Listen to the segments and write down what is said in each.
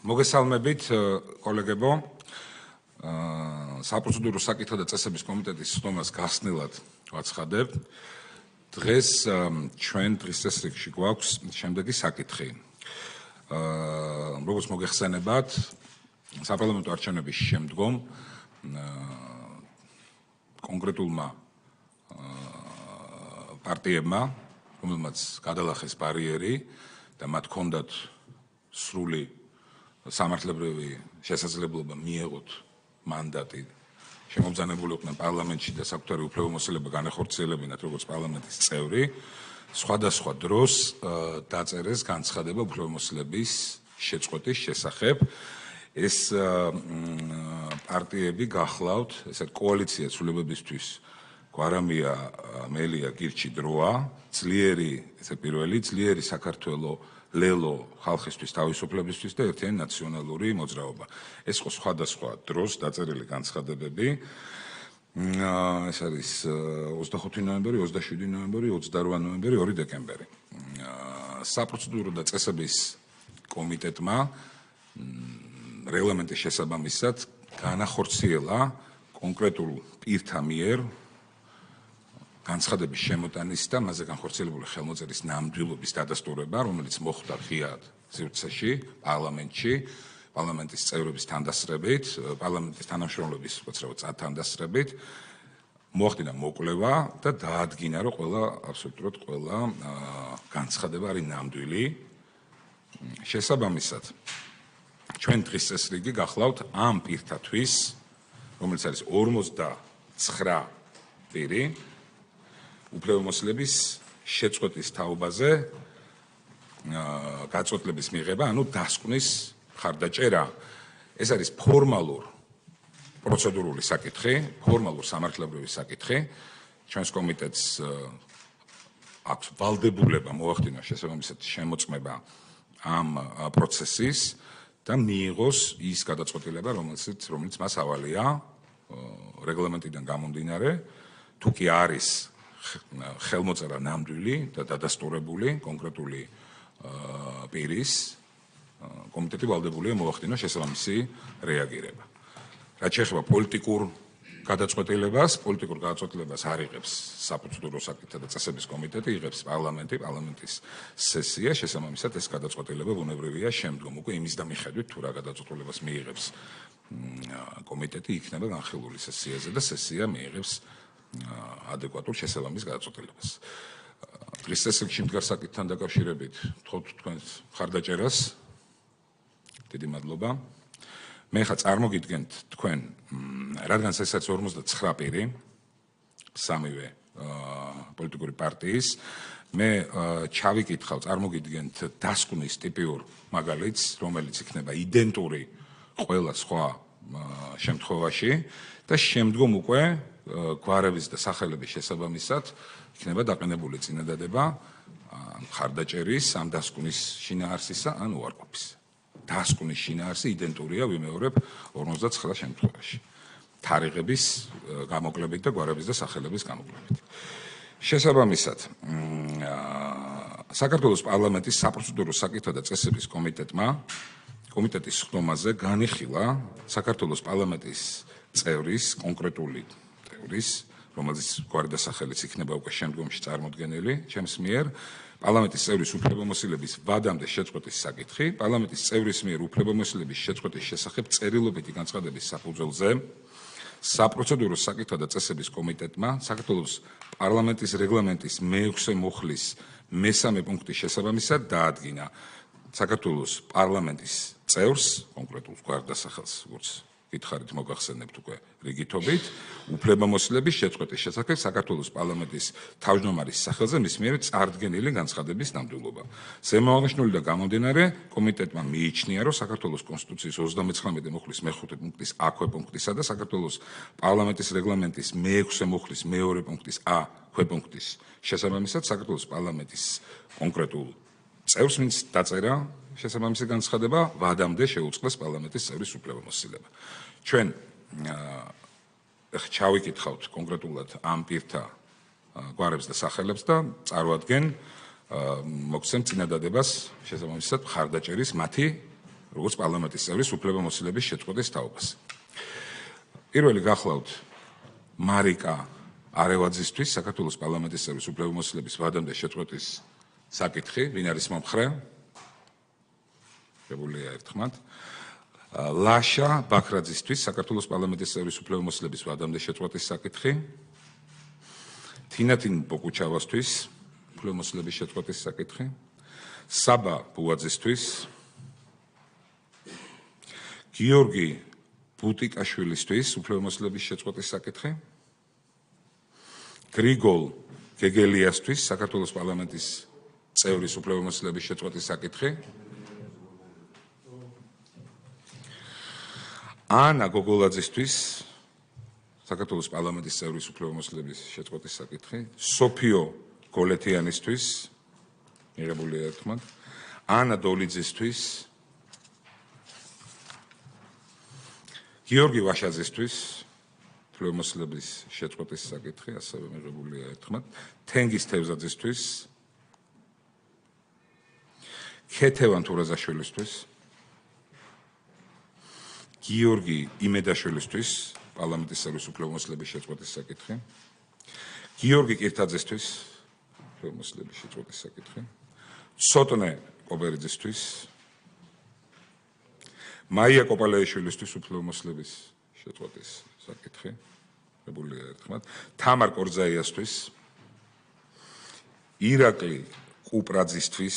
მოგესალმებით, კოლეგებო. საპროცედურო საკითხთა და წესების კომიტეტის ხდომას გახსნილად ვაცხადებთ. დღეს ჩვენ დღის წესრიგში გვაქვს შემდეგი საკითხი. როგორც მოგეხსენებათ, საპარლამენტო არჩევნების შემდგომ კონკრეტულმა პარტიებმა, რომელმაც გადალახეს ბარიერი და მათ ჰქონდათ სრული სამართლებრივი შესაძლებლობა მიეღოთ მანდატი, შემობრძანებულიყვნენ პარლამენტში და საკუთარი უფლებამოსილება განახორციელებინათ როგორც პარლამენტის წევრი, სხვადასხვა დროს დაწერეს განცხადება უფლებამოსილების შეწყვეტის შესახებ. ეს პარტიები გახლავთ, ესეთ კოალიცია ცვლილებებისთვის გვარამია, მელია, გირჩი, დროა, ძლიერი, ესე პირველი, ძლიერი საქართველო, ლელო ხალხისთვის თავისუფლებისთვის და ერთიანი ნაციონალური მოძრაობა. ეს იყო სხვადასხვა დროს დაწერილი განცხადებები. ეს არის 25 ნოემბერი, 27 ნოემბერი, 28 ნოემბერი, 2 დეკემბერი. საპროცედურო და წესების კომიტეტმა რეგლამენტის შესაბამისად განახორციელა კონკრეტულ პირთა მიერ განცხადების შემოტანის და მასზე განხორციელებული ხელმოწერის ნამდვილობის დადასტურება, რომელიც მოხდა ღიად სივრცეში, პარლამენტში, პარლამენტის წევრების თანდასწრებით, პარლამენტის თანამშრომლების უცრავად თანდასწრებით, მოახდინა მოკვლევა და დაადგინა, რომ აბსოლუტურად ყველა განცხადება არის ნამდვილი. შესაბამისად, ჩვენ დღის წესრიგი გახლავთ ამ პირთათვის, რომელიც არის 49 პირი, უფლებამოსილების შეწყვეტის თაობაზე გაწყვეტილების მიღება, ანუ დასკვნის მხარდაჭერა. ეს არის ფორმალურ პროცედურული საკითხი, ფორმალურ სამართლებრივი საკითხი. ჩვენს კომიტეტს აქვს ვალდებულება მოახდინოს შესაბამისად შემოწმება ამ პროცესის და მიიღოს ის გადაწყვეტილება, რომელიც მას ავალია რეგლამენტიდან გამომდინარე, თუ კი არის ხელმოწერა ნამდვილი და დადასტურებული კონკრეტული პირის, კომიტეტი ვალდებულია მოახდინოს შესაბამისი რეაგირება. რაც შეეხება პოლიტიკურ გადაწყვეტილებას, პოლიტიკურ გადაწყვეტილებას არ იღებს საპროცედურო საკითხთა და წესების კომიტეტი, იღებს პარლამენტი, პარლამენტის სესია, შესაბამისად ეს გადაწყვეტილება ბუნებრივია შემდგომ უკვე იმის და მიხედვით თუ რა გადაწყვეტილებას მიიღებს კომიტეტი, იქნება განხილული სესიაზე და სესია მიიღებს ადეკვატურ შესაბამის გადაწყვეტილებას. დღის წესრიგში მდგარ საკითხთან დაკავშირებით ვთხოვთ თქვენს მხარდაჭერას. დიდი მადლობა. მე ხა წარმოგიდგენთ თქვენ, რადგან ეს არის 59 პირი, სამივე პოლიტიკური პარტიის, მე ჩავიკითხავ, წარმოგიდგენთ დასკვნის ტიპიურ მაგალითს, რომელიც იქნება იდენტური ყველა სხვა შემთხვევაში და შემდგომ უკვე გვარების და სახელების შესაბამისად იქნება დაყენებული წინადადება მხარდაჭერის, ამ დასკვნის შინაარსისა ან უარყოფის. დასკვნის შინაარსი იდენტურია, ვიმეორებ, 59 შემთხვევაში. თარიღების გამოკლებით და გვარების და სახელების გამოკლებით. შესაბამისად, საქართველოს პარლამენტის საპროცედურო საკითხთა და წესების კომიტეტის ხდომაზე განიხილა საქართველოს პარლამენტის წევრის, კონკრეტული წევრის, რომელიც გვარი და სახელიც იქნება უკვე შემდგომში წარმოდგენილი ჩემს მიერ, პარლამენტის წევრის უფლებამოსილების ვადამდე შეწყვეტის საკითხი, პარლამენტის წევრის მიერ უფლებამოსილების შეწყვეტის შესახებ წერილობითი განცხადების საფუძველზე საპროცედურო საკითხთა და წესების კომიტეტმა საქართველოს პარლამენტის რეგლამენტის მე-6 მუხლის მე-3 პუნქტის შესაბამისად დაადგინა საქართველოს პარლამენტის წევრს, კონკრეტულ გვარდასახელს, როგორც გითხარით მოგახსენებთ უკვე რიგითობით, უფლებამოსილების შეწყვეტის შესახებ საქართველოს პარლამენტის თავმჯდომარის სახელზე მის მიერ წარდგენილი განცხადების ნამდვილობა. ზემოაღნიშნულიდან გამომდინარე, კომიტეტმა მიიჩნია, რომ საქართველოს კონსტიტუციის 39 მუხლის მე-5 პუნქტის ა-ქვე პუნქტისა და საქართველოს პარლამენტის რეგლამენტის მე-6 მუხლის მე-2 პუნქტის ა-ქვე პუნქტის შესაბამისად საქართველოს პარლამენტის კონკრეტულ წევრს, ვინც დაწერა შესაბამისი განცხადება, ვადამდე შეუწყდეს პარლამენტის წევრის უფლებამოსილება. ჩვენ ჩავიკითხავთ კონკრეტულად ამ პირთა გვარებს და სახელებს და წარვადგენ მოგცემ წინადადებას შესაბამისად მხარდაჭერის მათი როგორც პარლამენტის წევრის უფლებამოსილების შეწყვეტის თაობას. პირველი გახლავთ მარიკა არევაძისთვის საქართველოს პარლამენტის წევრის უფლებამოსილების ვადამდე შეწყვეტის საკითხი, ვინ არის მომხრე? შეგულია ერთხმად. ლაშა ბაქრაძისთვის საქართველოს პარლამენტის წევრის უფლებამოსილების ვადამდე შეწყვეტის საკითხი. თინათინ ბოკუჩავასთვის უფლებამოსილების შეწყვეტის საკითხი. საბა ბუაძისთვის. გიორგი ბუტიკაშვილისთვის უფლებამოსილების შეწყვეტის საკითხი. გრიგოლ გეგელიასთვის საქართველოს პარლამენტის წევრის უფლებამოსილების შეწყვეტის საკითხი. ანა გოგოლაძისთვის საქართველოს პარლამენტის წევრის უფლებამოსილების შეწყვეტის საკითხი. სოფიო გოლეთიანისთვის მიღებულია ერთხმად. ანა დოლიძისთვის. გიორგი ვაშაძისთვის უფლებამოსილების შეწყვეტის საკითხი, ასევე მიღებულია ერთხმად. თენგიზ თევზაძისთვის. ქეთევან თურაზაშვილისთვის. გიორგი იმედაშვილისთვის პარლამენტის წევრის უფლებამოსილების შეწყვეტის საკითხი. გიორგი კირთაძესთვის უფლებამოსილების შეწყვეტის საკითხი. ცოტნე კობერიძისთვის. მაია კოპალეიშვილისთვის უფლებამოსილების შეწყვეტის საკითხი. მიღებულია ერთხმად. თამარ კორძაიასთვის. ირაკლი კუპრაძისთვის.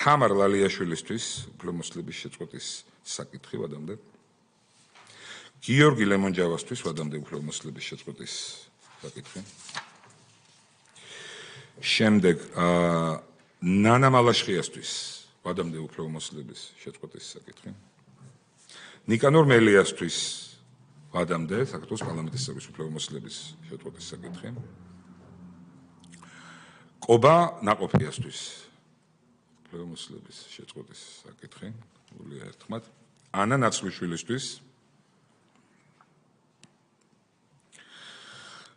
თამარ ლალიაშვილისთვის უფლებამოსილების შეწყვეტის საკითხი ვადამდე. გიორგი ლემონჯავასთვის ვადამდე უფლებამოსილების შეწყვეტის საკითხი. შემდეგ ნანა მალაშხიასთვის ვადამდე უფლებამოსილების შეწყვეტის საკითხი. ნიკანორ მელიასთვის ვადამდე საქართველოს პარლამენტის წევრის უფლებამოსილების შეწყვეტის საკითხი. კობა ნაყოფიასთვის უფლებამოსილების შეწყვეტის საკითხი. მიღებულია ერთხმად. ანა ნაცვლიშვილისთვის.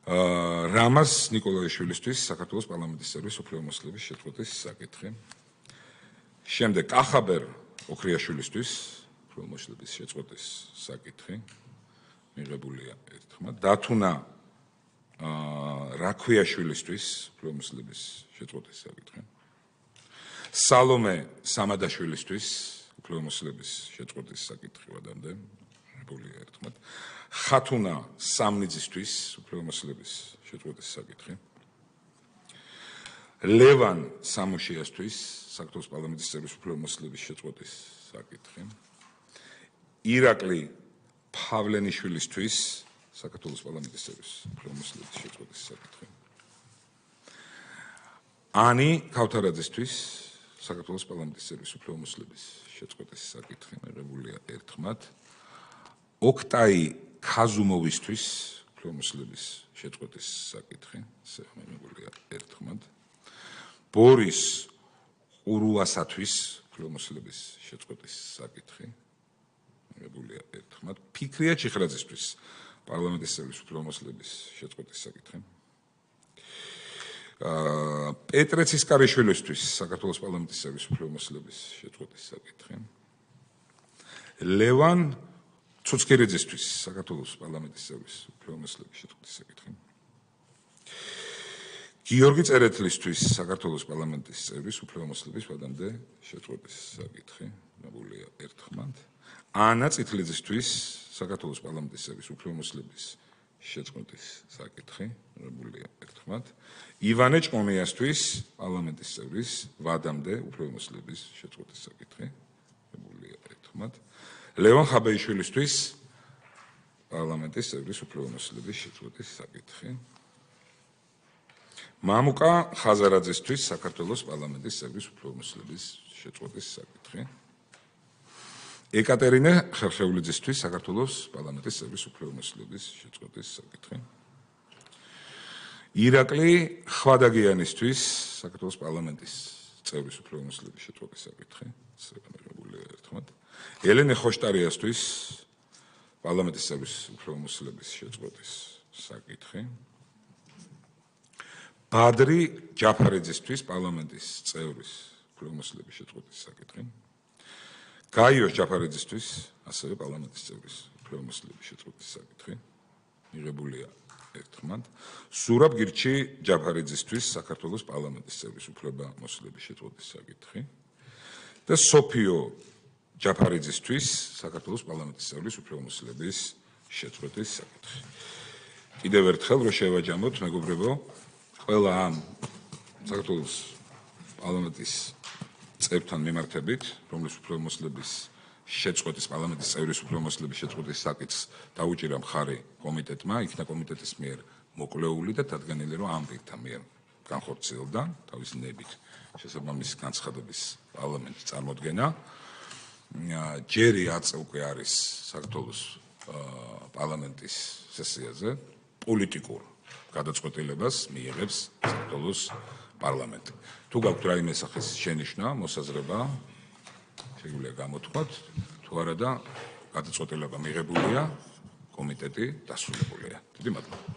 რამაზ ნიკოლაიშვილისთვის საქართველოს პარლამენტის წევრის უფლებამოსილების შეწყვეტის საკითხი. შემდეგ კახაბერ ოქრიაშვილისთვის უფლებამოსილების შეწყვეტის საკითხი. მიღებულია ერთხმად. დათუნა რაქვიაშვილისთვის უფლებამოსილების შეწყვეტის საკითხი. სალომე სამადაშვილისთვის უფლებამოსილების შეწყვეტის საკითხი ვადამდე. მიღებულია ერთხმად. ხათუნა სამნიძისთვის უფლებამოსილების შეწყვეტის საკითხი. ლევან სამუშიასთვის საქართველოს პარლამენტის წევრის უფლებამოსილების შეწყვეტის საკითხი. ირაკლი ფავლენიშვილისთვის საქართველოს პარლამენტის წევრის უფლებამოსილების შეწყვეტის საკითხი. ანი ქავთარაძისთვის საქართველოს პარლამენტის წევრის უფლებამოსილების შეწყვეტის საკითხი. მიღებულია ერთხმად. ოქტაი ქაზუმოვისთვის უფლებამოსილების შეწყვეტის საკითხი. მიღებულია ერთხმად. ბორის ყურუასათვის უფლებამოსილების შეწყვეტის საკითხი. მიღებულია ერთხმად. ფიქრია ჩიხრაძისთვის პარლამენტის წევრის უფლებამოსილების შეწყვეტის საკითხი. პეტრე ცისკარიშვილისთვის საქართველოს პარლამენტის წევრის უფლებამოსილების შეწყვეტის საკითხი. ლევან ცუცქირიძისთვის საქართველოს პარლამენტის წევრის უფლებამოსილების შეწყვეტის საკითხი. გიორგი წერეთლისთვის საქართველოს პარლამენტის წევრის უფლებამოსილების ვადამდე შეწყვეტის საკითხი. მიღებულია ერთხმად. ანა წითლიძისთვის საქართველოს პარლამენტის წევრის უფლებამოსილების შეწყვეტის საკითხი. მიღებულია ერთხმად. ივანე ჭყონიასთვის პარლამენტის წევრის ვადამდე უფლებამოსილების შეწყვეტის საკითხი. მიღებულია ერთხმად. ლევან ხაბეიშვილისთვის პარლამენტის წევრის უფლებამოსილების შეწყვეტის საკითხი. მამუკა ხაზარაძესთვის საქართველოს პარლამენტის წევრის უფლებამოსილების შეწყვეტის საკითხი. ეკატერინე ხერხეულიძისთვის საქართველოს პარლამენტის წევრის უფლებამოსილების შეწყვეტის საკითხი. ირაკლი ხვადაგიანისთვის საქართველოს პარლამენტის წევრის უფლებამოსილების შეწყვეტის საკითხი. მიღებულია ერთხმად. ელენე ხოშტარიასთვის პარლამენტის წევრის უფლებამოსილების შეწყვეტის საკითხი. ბადრი ჯაფარიძისთვის პარლამენტის წევრის უფლებამოსილების შეწყვეტის საკითხი. გაიოს ჯაფარიძისთვის ასევე პარლამენტის წევრის უფლებამოსილების შეწყვეტის საკითხი მიღებულია ერთხმად. ზურაბ გირჩი ჯაფარიძისთვის საქართველოს პარლამენტის წევრის უფლებამოსილების შეწყვეტის საკითხი და სოფიო ჯაფარიძისთვის საქართველოს პარლამენტის წევრის უფლებამოსილების შეწყვეტის საკითხი. კიდევ ერთხელ რო შევაჯამოთ, მეგობრებო, ყველა ამ საქართველოს პარლამენტის წევრთან მიმართებით, რომლის უფლებამოსილების შეწყვეტის პარლამენტის წევრის უფლებამოსილების შეწყვეტის საკითხს დაუჭირა მხარი კომიტეტმა, იქნა კომიტეტის მიერ მოკვლეული და დადგენილი, რომ ამ რიგთა მიერ განხორციელდა თავისი ნებით შესაბამისი განცხადების პარლამენტის წარმოდგენა. ჯერი აწ უკვე არის საქართველოს პარლამენტის სესიაზე პოლიტიკურ გადაწყვეტილებას მიიღებს საქართველოს პარლამენტი. თუ გაქვთ რაიმე სახის შენიშვნა, მოსაზრება, შეგვიძლია გამოთქვათ, თუ არა და გადაწყვეტილება მიღებულია, კომიტეტი დასრულებულია. დიდი მადლობა.